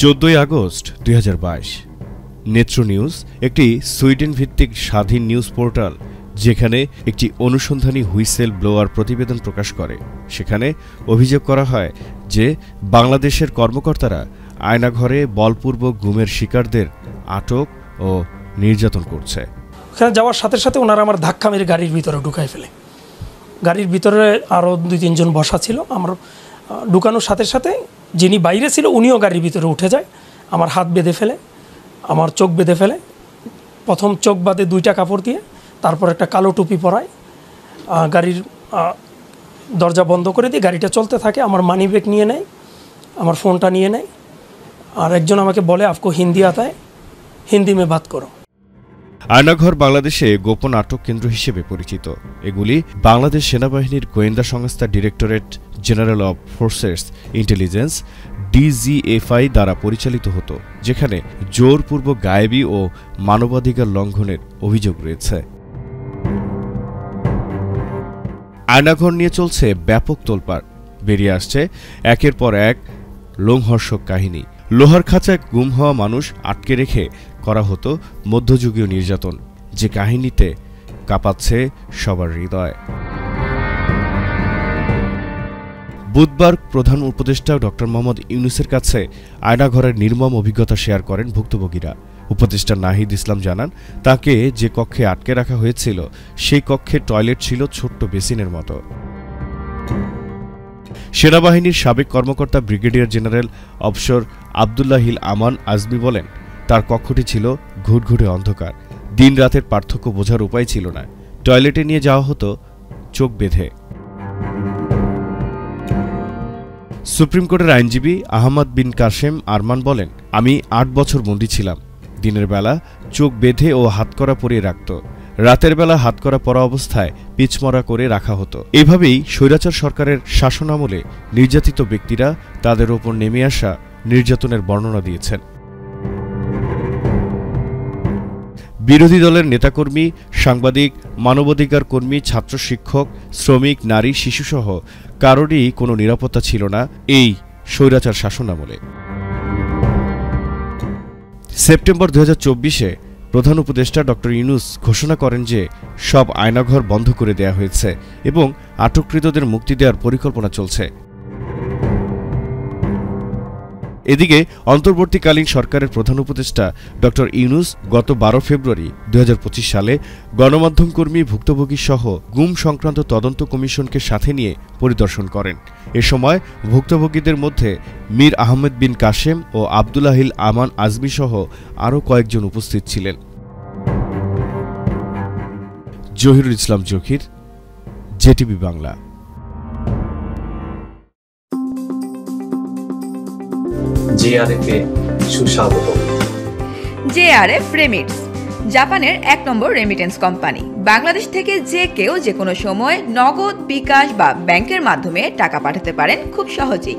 14 August 2022 নেত্র news একটি Sweden ভিত্তিক স্বাধীন নিউজ পোর্টাল যেখানে একটি অনুসন্ধানী হুইসেল ব্লোয়ার প্রতিবেদন প্রকাশ করে। সেখানে অভিযোগ করা হয় যে বাংলাদেশের কর্মকর্তারা আয়নাঘরে বলপূর্বক গুমের শিকারদের আটক ও নির্যাতন করছে। ওখানে যাওয়ার সাথে সাথে ওনারা আমার ধাক্কা মেরে গাড়ির ভিতরে ঢুকাই ফেলে। গাড়ির ভিতরে আরও 2-3 জন বসা ছিল। আমার ঢুকানোর সাথে সাথে যিনি বাইরে ছিল উনিও গাড়ির ভিতরে উঠে যায়। আমার হাত বেঁধে ফেলে, আমার চোখ বেঁধে ফেলে। প্রথম চোখ বাঁধে 2টা কাপড় দিয়ে, তারপর একটা কালো টুপি পরায়। গাড়ির দরজা বন্ধ করে দিয়ে গাড়িটা চলতে থাকে। আমার মানি ব্যাগ নিয়ে নেয়, আমার ফোনটা নিয়ে নেয়। আর একজন আমাকে বলে আপকো হিন্দি আতা হ্যায়, হিন্দি মে বাত করো। আয়নাঘর বাংলাদেশে গোপন আটক কেন্দ্র হিসেবে পরিচিত। এগুলি বাংলাদেশ সেনাবাহিনীর গোয়েন্দা সংস্থা directorate general of forces intelligence DGFI দ্বারা পরিচালিত হতো, যেখানে জোরপূর্বক গায়েবী ও মানবাধিকার লঙ্ঘনের অভিযোগ রয়েছে। আয়নাঘর নিয়ে চলছে ব্যাপক তোলপাড়। বেরিয়ে আসছে একের পর এক লোমহর্ষক কাহিনী। লোহার খাঁচায় গুম হওয়া মানুষ আটকে রেখে করা হতো মধ্যযুগীয় নির্যাতন, যে কাহিনীতে কাঁপাচ্ছে সবার হৃদয়। বুধবার প্রধান উপদেষ্টা ডক্টর মোহাম্মদ ইউনূসের কাছে আয়নাঘরের নির্মম অভিজ্ঞতা শেয়ার করেন ভুক্তভোগীরা। উপদেষ্টা নাহিদ ইসলাম জানান, তাকে যে কক্ষে আটকে রাখা হয়েছিল সেই কক্ষের টয়লেট ছিল ছোট্ট বেসিনের মতো। সেনাবাহিনীর সাবেক কর্মকর্তা ব্রিগেডিয়ার জেনারেল অফিসার আবদুল্লাহিল আমান আজমি বলেন, তার কক্ষটি ছিল ঘুটঘুটে অন্ধকার। দিন রাতের পার্থক্য বোঝার উপায় ছিল না। টয়লেটে নিয়ে যাওয়া হতো চোখ বেঁধে। সুপ্রিম কোর্টের আইনজীবী আহমদ বিন কাশেম আরমান বলেন, আমি 8 বছর বন্দী ছিলাম। দিনের বেলা চোখ বেঁধে ও হাতকড়া পরিয়ে রাখত, রাতের বেলা হাতকড়া পরা অবস্থায় পিচমরা করে রাখা হতো। এভাবেই স্বৈরাচার সরকারের শাসনামলে নির্যাতিত ব্যক্তিরা তাদের ওপর নেমে আসা নির্যাতনের বর্ণনা দিয়েছেন। বিরোধী দলের নেতাকর্মী, সাংবাদিক, মানবাধিকার কর্মী, ছাত্র, শিক্ষক, শ্রমিক, নারী, শিশুসহ কারোরই কোনো নিরাপত্তা ছিল না এই স্বৈরাচার শাসনামলে। সেপ্টেম্বর 2024-এ প্রধান উপদেষ্টা ডক্টর ইউনূস ঘোষণা করেন যে সব আয়নাঘর বন্ধ করে দেয়া হয়েছে এবং আটককৃতদের মুক্তি দেওয়ার পরিকল্পনা চলছে। এদিকে অন্তর্বর্তীকালীন সরকারের প্রধান উপদেষ্টা ডক্টর ইউনূস গত 12 ফেব্রুয়ারি 2025 সালে গণমাধ্যম কর্মী, ভুক্তভোগী সহ গুম সংক্রান্ত তদন্ত কমিশনকে সাথে নিয়ে পরিদর্শন করেন। এ সময় ভুক্তভোগীদের মধ্যে মীর আহমেদ বিন কাশেম ও আবদুল্লাহিল আমান আজমি সহ আরও কয়েকজন উপস্থিত ছিলেন। জহিরুল ইসলাম জহির, JTV বাংলা। JRF-এ সুস্বাগত। JRF রেমিটস, জাপানের 1 নম্বর রেমিটেন্স কোম্পানি। বাংলাদেশ থেকে যে কেউ যে কোনো সময় নগদ, বিকাশ বা ব্যাংকের মাধ্যমে টাকা পাঠাতে পারেন খুব সহজেই।